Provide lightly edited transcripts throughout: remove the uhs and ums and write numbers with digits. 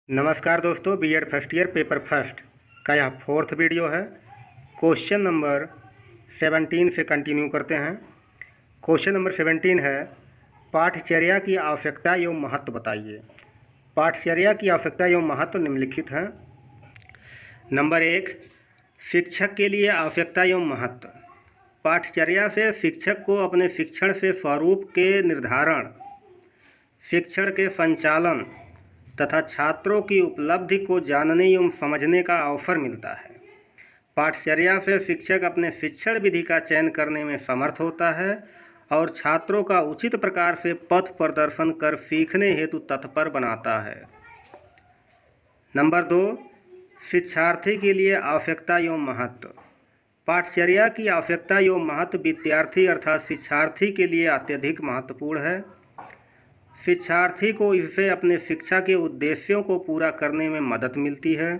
नमस्कार दोस्तों, B Ed first year paper first का यह फोर्थ वीडियो है। क्वेश्चन नंबर 17 से कंटिन्यू करते हैं। क्वेश्चन नंबर 17 है, पाठचर्या की आवश्यकता एवं महत्व बताइए। पाठचर्या की आवश्यकता एवं महत्व निम्नलिखित हैं। नंबर 1, शिक्षक के लिए आवश्यकता एवं महत्व। पाठचर्या से शिक्षक को अपने शिक्षण से स्वरूप के निर्धारण, शिक्षण के संचालन तथा छात्रों की उपलब्धि को जानने एवं समझने का अवसर मिलता है। पाठचर्या से शिक्षक अपने शिक्षण विधि का चयन करने में समर्थ होता है और छात्रों का उचित प्रकार से पथ प्रदर्शन कर सीखने हेतु तत्पर बनाता है। नंबर 2, शिक्षार्थी के लिए आवश्यकता एवं महत्व। पाठचर्या की आवश्यकता एवं महत्व विद्यार्थी अर्थात शिक्षार्थी के लिए अत्यधिक महत्वपूर्ण है। शिक्षार्थी को इससे अपने शिक्षा के उद्देश्यों को पूरा करने में मदद मिलती है।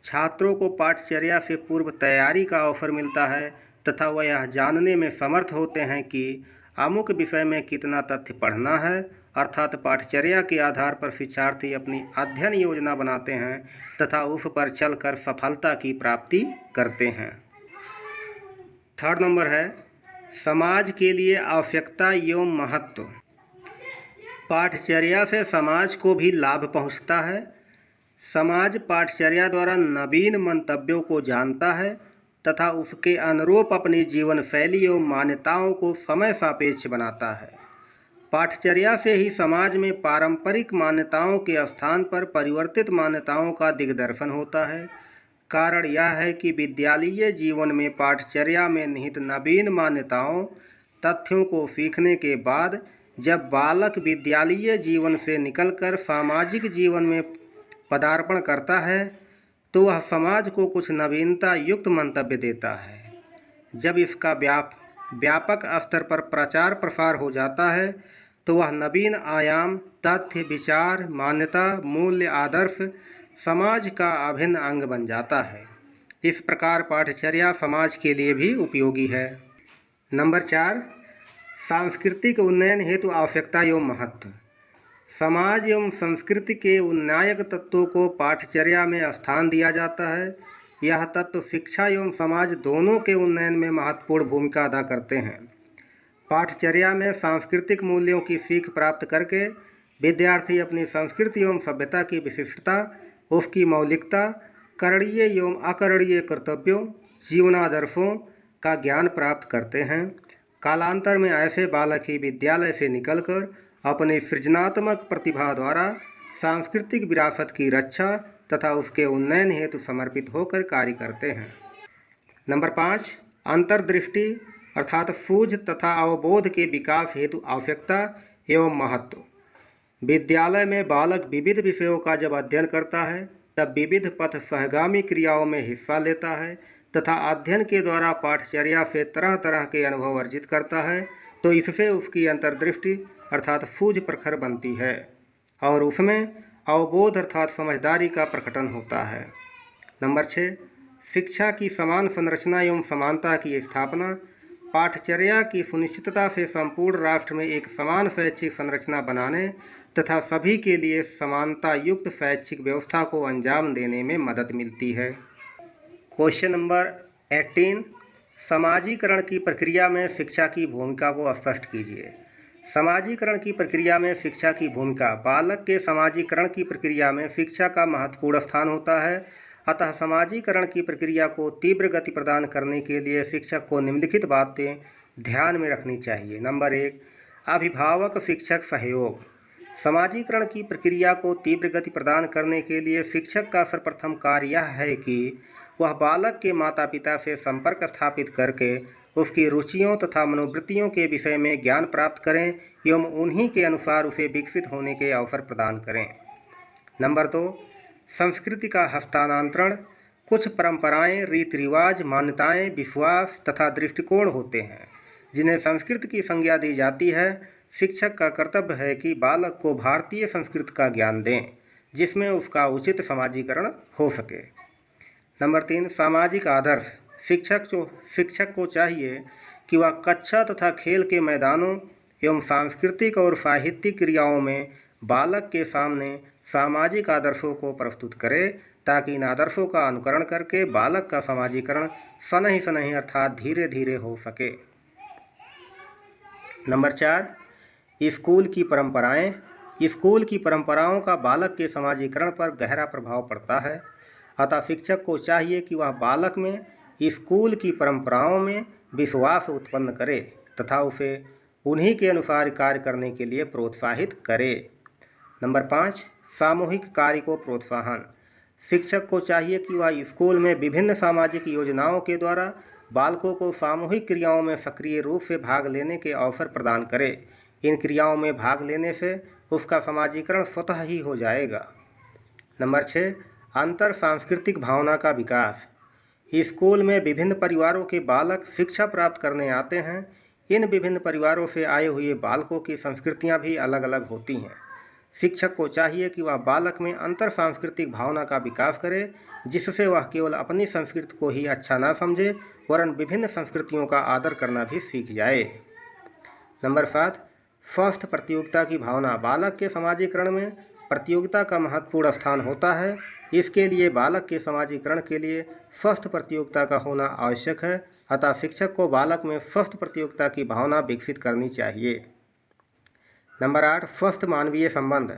छात्रों को पाठचर्या से पूर्व तैयारी का अवसर मिलता है तथा वह यह जानने में समर्थ होते हैं कि अमुक विषय में कितना तथ्य पढ़ना है। अर्थात पाठचर्या के आधार पर शिक्षार्थी अपनी अध्ययन योजना बनाते हैं तथा उस पर चलकर सफलता की प्राप्ति करते हैं। थर्ड नंबर है, समाज के लिए आवश्यकता एवं महत्व। पाठचर्या से समाज को भी लाभ पहुंचता है। समाज पाठचर्या द्वारा नवीन मंतव्यों को जानता है तथा उसके अनुरूप अपनी जीवन शैली एवं मान्यताओं को समय सापेक्ष बनाता है। पाठचर्या से ही समाज में पारंपरिक मान्यताओं के स्थान पर परिवर्तित मान्यताओं का दिग्दर्शन होता है। कारण यह है कि विद्यालयीय जीवन में पाठचर्या में निहित नवीन मान्यताओं, तथ्यों को सीखने के बाद जब बालक विद्यालयीय जीवन से निकलकर सामाजिक जीवन में पदार्पण करता है तो वह समाज को कुछ नवीनता युक्त मंतव्य देता है। जब इसका व्यापक स्तर पर प्रचार प्रसार हो जाता है तो वह नवीन आयाम, तथ्य, विचार, मान्यता, मूल्य, आदर्श समाज का अभिन्न अंग बन जाता है। इस प्रकार पाठचर्या समाज के लिए भी उपयोगी है। नंबर 4, सांस्कृतिक उन्नयन हेतु आवश्यकता एवं महत्व। समाज एवं संस्कृति के उन्नायक तत्वों को पाठचर्या में स्थान दिया जाता है। यह तत्व शिक्षा एवं समाज दोनों के उन्नयन में महत्वपूर्ण भूमिका अदा करते हैं। पाठचर्या में सांस्कृतिक मूल्यों की सीख प्राप्त करके विद्यार्थी अपनी संस्कृति एवं सभ्यता की विशिष्टता, उसकी मौलिकता, करणीय एवं अकरणीय कर्तव्यों, जीवनादर्शों का ज्ञान प्राप्त करते हैं। कालांतर में ऐसे बालक ही विद्यालय से निकलकर अपनी सृजनात्मक प्रतिभा द्वारा सांस्कृतिक विरासत की रक्षा तथा उसके उन्नयन हेतु समर्पित होकर कार्य करते हैं। नंबर 5, अंतर्दृष्टि अर्थात सूझ तथा अवबोध के विकास हेतु आवश्यकता एवं महत्व। विद्यालय में बालक विविध विषयों का जब अध्ययन करता है तब विविध पथ सहगामी क्रियाओं में हिस्सा लेता है तथा अध्ययन के द्वारा पाठचर्या से तरह तरह के अनुभव अर्जित करता है तो इससे उसकी अंतर्दृष्टि अर्थात सूझ प्रखर बनती है और उसमें अवबोध अर्थात समझदारी का प्रकटन होता है। नंबर 6, शिक्षा की समान संरचना एवं समानता की स्थापना। पाठचर्या की सुनिश्चितता से संपूर्ण राष्ट्र में एक समान शैक्षिक संरचना बनाने तथा सभी के लिए समानता युक्त शैक्षिक व्यवस्था को अंजाम देने में मदद मिलती है। क्वेश्चन नंबर 18, समाजीकरण की प्रक्रिया में शिक्षा की भूमिका को स्पष्ट कीजिए। समाजीकरण की प्रक्रिया में शिक्षा की भूमिका। बालक के समाजीकरण की प्रक्रिया में शिक्षा का महत्वपूर्ण स्थान होता है। अतः समाजीकरण की प्रक्रिया को तीव्र गति प्रदान करने के लिए शिक्षक को निम्नलिखित बातें ध्यान में रखनी चाहिए। नंबर 1, अभिभावक शिक्षक सहयोग। समाजीकरण की प्रक्रिया को तीव्र गति प्रदान करने के लिए शिक्षक का सर्वप्रथम कार्य यह है कि वह बालक के माता पिता से संपर्क स्थापित करके उसकी रुचियों तथा मनोवृत्तियों के विषय में ज्ञान प्राप्त करें एवं उन्हीं के अनुसार उसे विकसित होने के अवसर प्रदान करें। नंबर 2, संस्कृति का हस्तांतरण। कुछ परंपराएं, रीति रिवाज, मान्यताएं, विश्वास तथा दृष्टिकोण होते हैं जिन्हें संस्कृति की संज्ञा दी जाती है। शिक्षक का कर्तव्य है कि बालक को भारतीय संस्कृति का ज्ञान दें जिसमें उसका उचित समाजीकरण हो सके। नंबर 3, सामाजिक आदर्श। शिक्षक को चाहिए कि वह कक्षा तथा खेल के मैदानों एवं सांस्कृतिक और साहित्यिक क्रियाओं में बालक के सामने सामाजिक आदर्शों को प्रस्तुत करे ताकि इन आदर्शों का अनुकरण करके बालक का समाजीकरण शनैः शनैः अर्थात धीरे धीरे हो सके। नंबर 4, स्कूल की परंपराएं। स्कूल की परंपराओं का बालक के समाजीकरण पर गहरा प्रभाव पड़ता है, अतः शिक्षक को चाहिए कि वह बालक में स्कूल की परंपराओं में विश्वास उत्पन्न करे तथा उसे उन्हीं के अनुसार कार्य करने के लिए प्रोत्साहित करे। नंबर 5, सामूहिक कार्य को प्रोत्साहन। शिक्षक को चाहिए कि वह स्कूल में विभिन्न सामाजिक योजनाओं के द्वारा बालकों को सामूहिक क्रियाओं में सक्रिय रूप से भाग लेने के अवसर प्रदान करे। इन क्रियाओं में भाग लेने से उसका समाजीकरण स्वतः ही हो जाएगा। नंबर 6, अंतर सांस्कृतिक भावना का विकास। स्कूल में विभिन्न परिवारों के बालक शिक्षा प्राप्त करने आते हैं। इन विभिन्न परिवारों से आए हुए बालकों की संस्कृतियां भी अलग अलग होती हैं। शिक्षक को चाहिए कि वह बालक में अंतर सांस्कृतिक भावना का विकास करे, जिससे वह केवल अपनी संस्कृति को ही अच्छा ना समझे वरन विभिन्न संस्कृतियों का आदर करना भी सीख जाए। नंबर 7, स्वस्थ प्रतियोगिता की भावना। बालक के समाजीकरण में प्रतियोगिता का महत्वपूर्ण स्थान होता है। इसके लिए बालक के समाजीकरण के लिए स्वस्थ प्रतियोगिता का होना आवश्यक है, अतः शिक्षक को बालक में स्वस्थ प्रतियोगिता की भावना विकसित करनी चाहिए। नंबर 8, स्वस्थ मानवीय संबंध।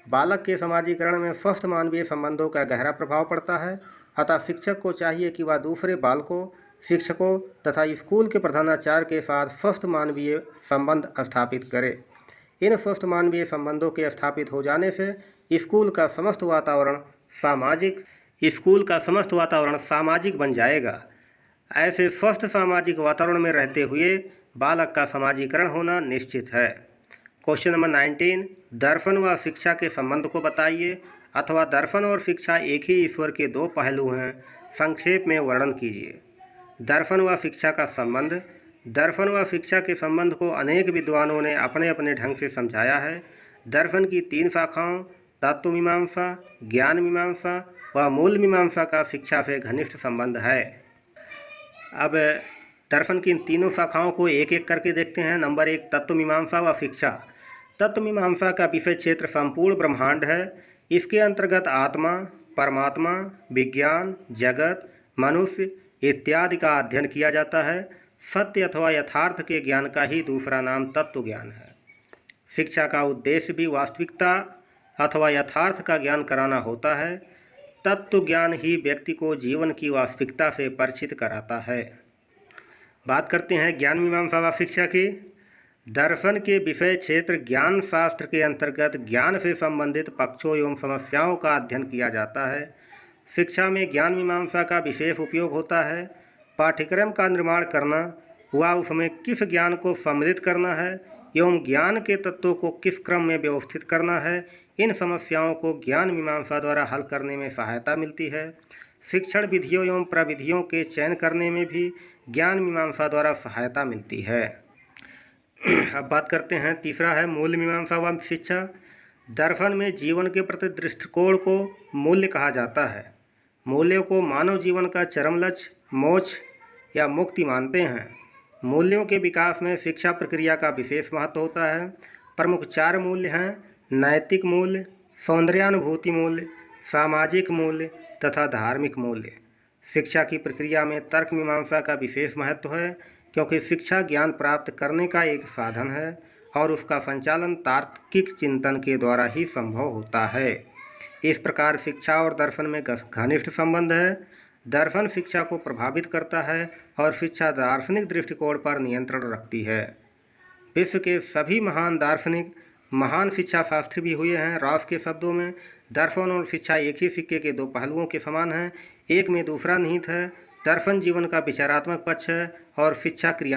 बालक के समाजीकरण में स्वस्थ मानवीय संबंधों का गहरा प्रभाव पड़ता है, अतः शिक्षक को चाहिए कि वह दूसरे बालकों, शिक्षकों तथा स्कूल के प्रधानाचार्य के साथ स्वस्थ मानवीय संबंध स्थापित करे। इन स्वस्थ मानवीय संबंधों के स्थापित हो जाने से स्कूल का समस्त वातावरण सामाजिक बन जाएगा। ऐसे स्वस्थ सामाजिक वातावरण में रहते हुए बालक का समाजीकरण होना निश्चित है। क्वेश्चन नंबर 19, दर्शन व शिक्षा के संबंध को बताइए, अथवा दर्शन और शिक्षा एक ही ईश्वर के दो पहलू हैं, संक्षेप में वर्णन कीजिए। दर्शन व शिक्षा का संबंध। दर्शन व शिक्षा के संबंध को अनेक विद्वानों ने अपने अपने ढंग से समझाया है। दर्शन की 3 शाखाओं तत्व मीमांसा, ज्ञान मीमांसा व मूल मीमांसा का शिक्षा से घनिष्ठ संबंध है। अब दर्शन की इन तीनों शाखाओं को एक एक करके देखते हैं। नंबर 1, तत्व मीमांसा व शिक्षा। तत्व मीमांसा का विषय क्षेत्र संपूर्ण ब्रह्मांड है। इसके अंतर्गत आत्मा, परमात्मा, विज्ञान, जगत, मनुष्य इत्यादि का अध्ययन किया जाता है। सत्य अथवा यथार्थ के ज्ञान का ही दूसरा नाम तत्व ज्ञान है। शिक्षा का उद्देश्य भी वास्तविकता अथवा यथार्थ का ज्ञान कराना होता है। तत्व ज्ञान ही व्यक्ति को जीवन की वास्तविकता से परिचित कराता है। बात करते हैं ज्ञान मीमांसा व शिक्षा की। दर्शन के विषय क्षेत्र ज्ञान शास्त्र के अंतर्गत ज्ञान से संबंधित पक्षों एवं समस्याओं का अध्ययन किया जाता है। शिक्षा में ज्ञान मीमांसा का विशेष उपयोग होता है। पाठ्यक्रम का निर्माण करना व उसमें किस ज्ञान को सम्मिलित करना है एवं ज्ञान के तत्वों को किस क्रम में व्यवस्थित करना है, इन समस्याओं को ज्ञान मीमांसा द्वारा हल करने में सहायता मिलती है। शिक्षण विधियों एवं प्रविधियों के चयन करने में भी ज्ञान मीमांसा द्वारा सहायता मिलती है। अब बात करते हैं, तीसरा है मूल मीमांसा व शिक्षा। दर्शन में जीवन के प्रति दृष्टिकोण को मूल्य कहा जाता है। मूल्यों को मानव जीवन का चरम लक्ष्य, मोक्ष या मुक्ति मानते हैं। मूल्यों के विकास में शिक्षा प्रक्रिया का विशेष महत्व होता है। प्रमुख 4 मूल्य हैं: नैतिक मूल्य, सौंदर्यानुभूति मूल्य, सामाजिक मूल्य तथा धार्मिक मूल्य। शिक्षा की प्रक्रिया में तर्क मीमांसा का विशेष महत्व है, क्योंकि शिक्षा ज्ञान प्राप्त करने का एक साधन है और उसका संचालन तार्किक चिंतन के द्वारा ही संभव होता है। इस प्रकार शिक्षा और दर्शन में घनिष्ठ संबंध है। दर्शन शिक्षा को प्रभावित करता है और शिक्षा दार्शनिक दृष्टिकोण पर नियंत्रण रखती है। विश्व के सभी महान दार्शनिक महान शिक्षा शास्त्री भी हुए हैं। रास के शब्दों में दर्शन और शिक्षा एक ही सिक्के के 2 पहलुओं के समान हैं, एक में दूसरा निहित है। दर्शन जीवन का विचारात्मक पक्ष है और शिक्षा क्रिया